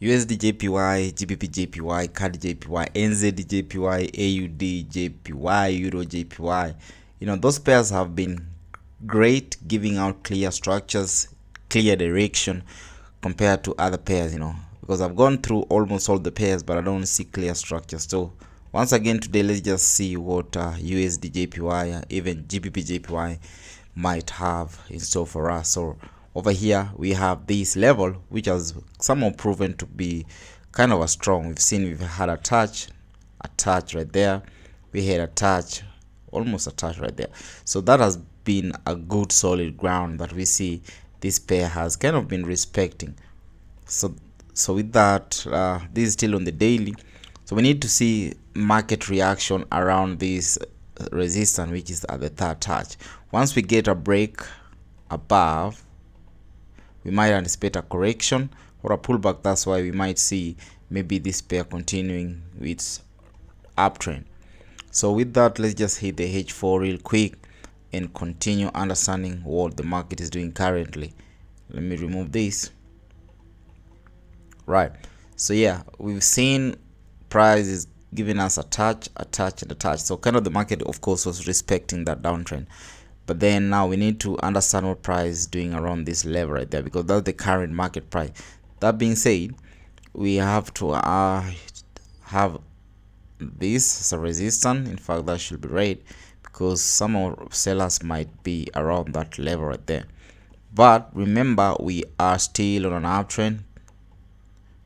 USDJPY, Gbpjpy, CADJPY, NZJPY, AUDJPY, Eurojpy. Those pairs have been great, giving out clear structures, clear direction compared to other pairs, because I've gone through almost all the pairs, but I don't see clear structures. So once again today, let's just see what USDJPY, even Gbpjpy might have in store for us. So over here we have this level, which has somehow proven to be kind of a strong. We've had a touch right there. We had a touch, almost a touch right there. So that has been a good solid ground that we see this pair has kind of been respecting. So with that, this is still on the daily. So we need to see market reaction around this resistance, which is at the third touch. Once we get a break above, we might anticipate a correction or a pullback. That's why we might see maybe this pair continuing its uptrend. So with that, let's just hit the H4 real quick and continue understanding what the market is doing currently. Let me remove this. Right, so yeah, we've seen price is giving us a touch and a touch. So kind of the market, of course, was respecting that downtrend. But then now we need to understand what price is doing around this level right there, because that's the current market price. That being said, we have to have this as a resistance. In fact, that should be red, because some sellers might be around that level right there. But remember, we are still on an uptrend,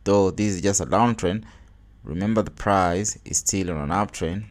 though this is just a downtrend. Remember, the price is still on an uptrend.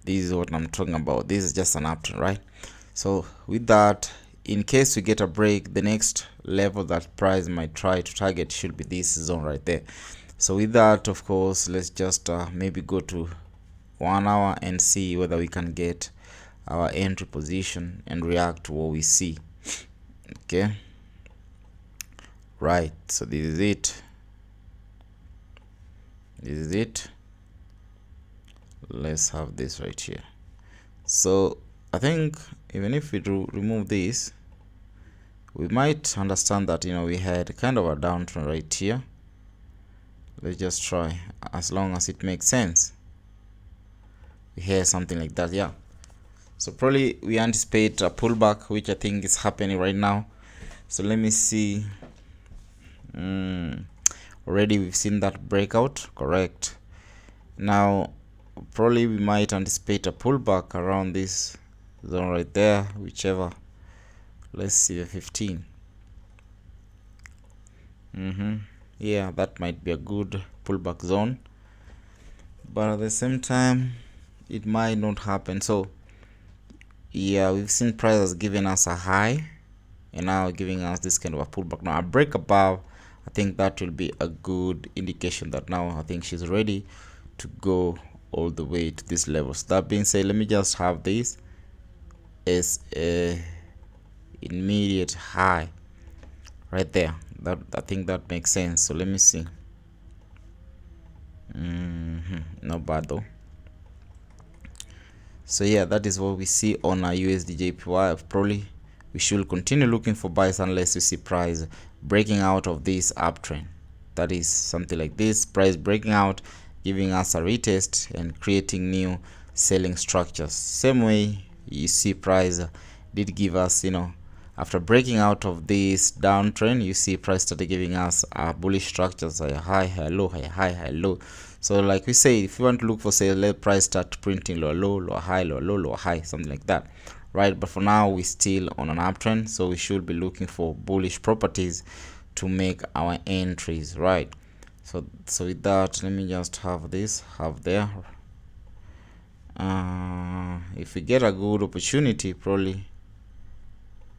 This is what I'm talking about. This is just an uptrend, right? So with that, in case we get a break, the next level that price might try to target should be this zone right there. So with that, of course, let's just maybe go to 1 hour and see whether we can get our entry position and react to what we see. Okay, right, so this is it. Let's have this right here. So I think even if we remove this, we might understand that we had kind of a downtrend right here. Let's just try, as long as it makes sense. We hear something like that, yeah. So probably we anticipate a pullback, which I think is happening right now. So let me see. Already we've seen that breakout, correct. Now probably we might anticipate a pullback around this zone right there, whichever. Let's see the 15. Yeah, that might be a good pullback zone, but at the same time it might not happen. So yeah, we've seen prices giving us a high and now giving us this kind of a pullback. Now a break above, I think that will be a good indication that now I think she's ready to go all the way to this level. So that being said, let me just have this as a immediate high right there. That I think that makes sense. So let me see. Not bad though. So yeah, that is what we see on our USDJPY. Probably we should continue looking for buys unless we see price breaking out of this uptrend. That is something like this, price breaking out, giving us a retest and creating new selling structures. Same way you see price did give us, after breaking out of this downtrend, you see price started giving us bullish structures, a high, high, low, high, high, high, low. So like we say, if you want to look for, say, let price start printing lower low, lower high, lower low, lower high, something like that, right? But for now we're still on an uptrend, so we should be looking for bullish properties to make our entries, right? So with that, let me just have this there. If we get a good opportunity, probably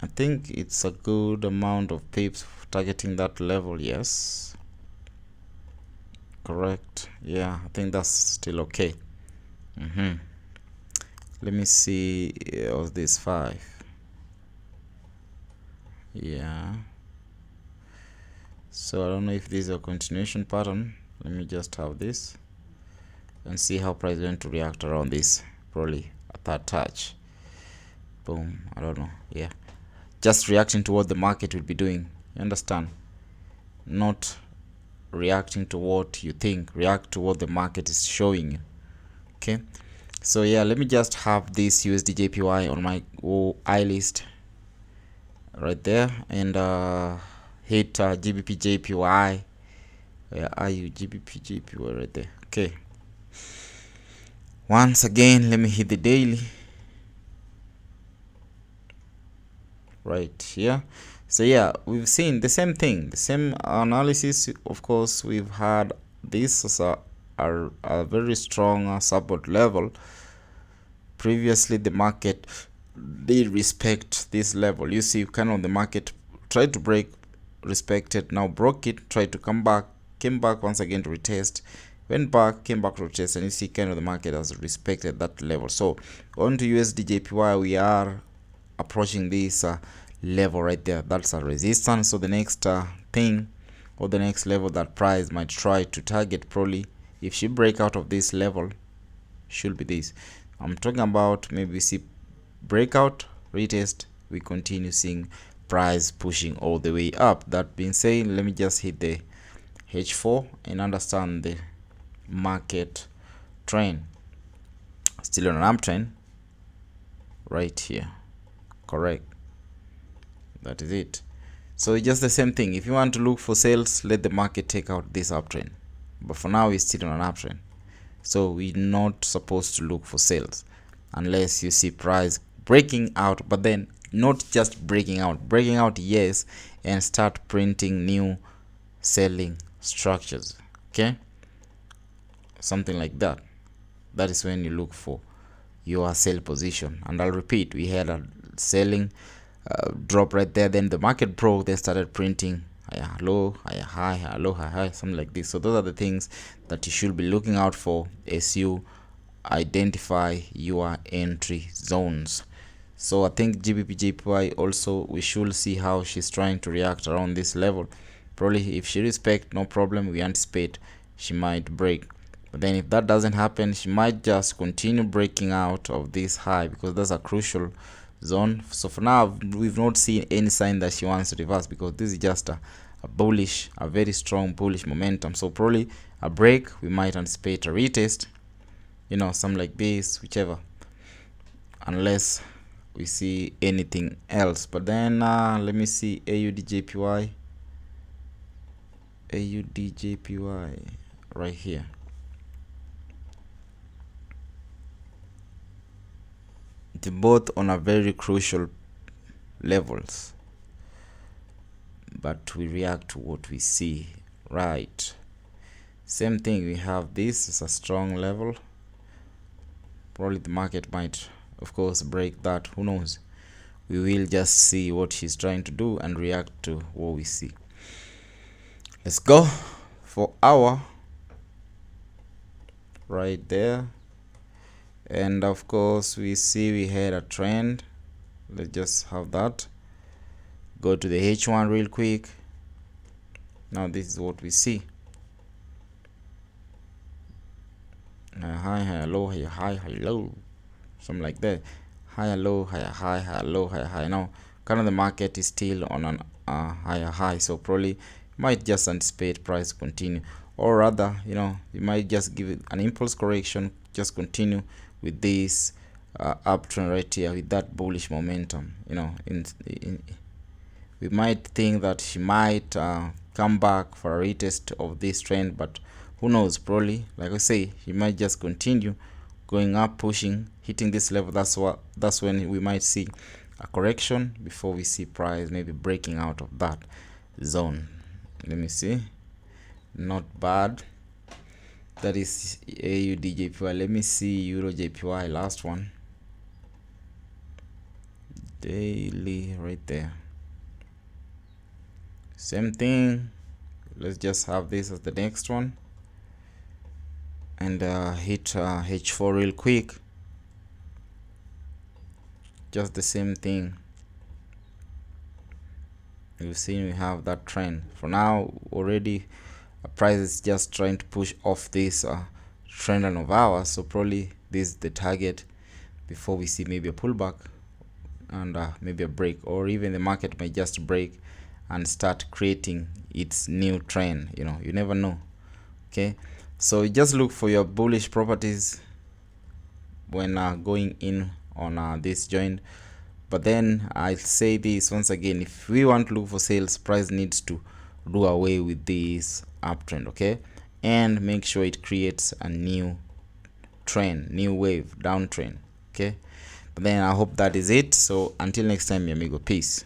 I think it's a good amount of pips targeting that level. Yes, correct. Yeah, I think that's still okay. Let me see. Was this 5? Yeah, so I don't know if this is a continuation pattern. Let me just have this and see how price is going to react around this. Probably a third touch. Boom. I don't know. Yeah, just reacting to what the market will be doing. You understand? Not reacting to what you think, react to what the market is showing you. Okay, so yeah, let me just have this USDJPY on my I list right there, and hit Gbpjpy. Where are you? Gbpjpy right there. Okay, once again let me hit the daily right here. So yeah, we've seen the same thing, the same analysis. Of course, we've had this as a very strong support level. Previously the market did respect this level. You see, kind of the market tried to break, respected, now broke it, tried to come back, came back once again to retest, went back, came back to retest, and you see kind of the market has respected that level. So on to USDJPY, we are approaching this level right there. That's a resistance. So the next thing, or the next level that price might try to target, probably if she break out of this level, should be this. I'm talking about maybe we see breakout, retest, we continue seeing price pushing all the way up. That being said, let me just hit the H4 and understand the market trend. Still on an uptrend right here, correct? That is it. So it's just the same thing. If you want to look for sales, let the market take out this uptrend, but for now it's still on an uptrend. So we're not supposed to look for sales unless you see price breaking out, but then not just breaking out, yes, and start printing new selling structures. Okay, something like that. That is when you look for your sell position. And I'll repeat, we had a selling drop right there, then the market broke, then started printing higher low, higher high, higher low, higher high, something like this. So those are the things that you should be looking out for as you identify your entry zones. So I think Gbpjpy also, we should see how she's trying to react around this level. Probably if she respect, no problem, we anticipate she might break. But then if that doesn't happen, she might just continue breaking out of this high, because that's a crucial zone. So for now, we've not seen any sign that she wants to reverse, because this is just a bullish, a very strong bullish momentum. So probably a break, we might anticipate a retest, you know, something like this, whichever, unless we see anything else. But then let me see Audjpy right here. They're both on a very crucial levels, but we react to what we see, right? Same thing, we have this as a strong level. Probably the market might, of course, break that, who knows. We will just see what she's trying to do and react to what we see. Let's go for our right there. And of course we see we had a trend. Let's just have that. Go to the H1 real quick. Now this is what we see. High, high, low, high, high, high, low, something like that. Higher low, higher high, higher low, higher high. Now kind of the market is still on an higher high, so probably might just anticipate price continue, or rather, you know, you might just give it an impulse correction, just continue with this uptrend right here with that bullish momentum. You know, we might think that she might come back for a retest of this trend, but who knows, probably, like I say, he might just continue going up, pushing, hitting this level. That's when we might see a correction before we see price maybe breaking out of that zone. Let me see, not bad. That is Audjpy. Let me see Eurjpy, last one, daily right there. Same thing. Let's just have this as the next one, and hit H4 real quick. Just the same thing. You've seen we have that trend. For now, already price is just trying to push off this trend line of ours, so probably this is the target before we see maybe a pullback and maybe a break, or even the market may just break and start creating its new trend. You never know. Okay, so you just look for your bullish properties when going in on this joint. But then I'll say this once again, if we want to look for sales, price needs to do away with this uptrend, okay, and make sure it creates a new trend, new wave, downtrend. Okay, but then I hope that is it. So until next time, mi amigo, peace.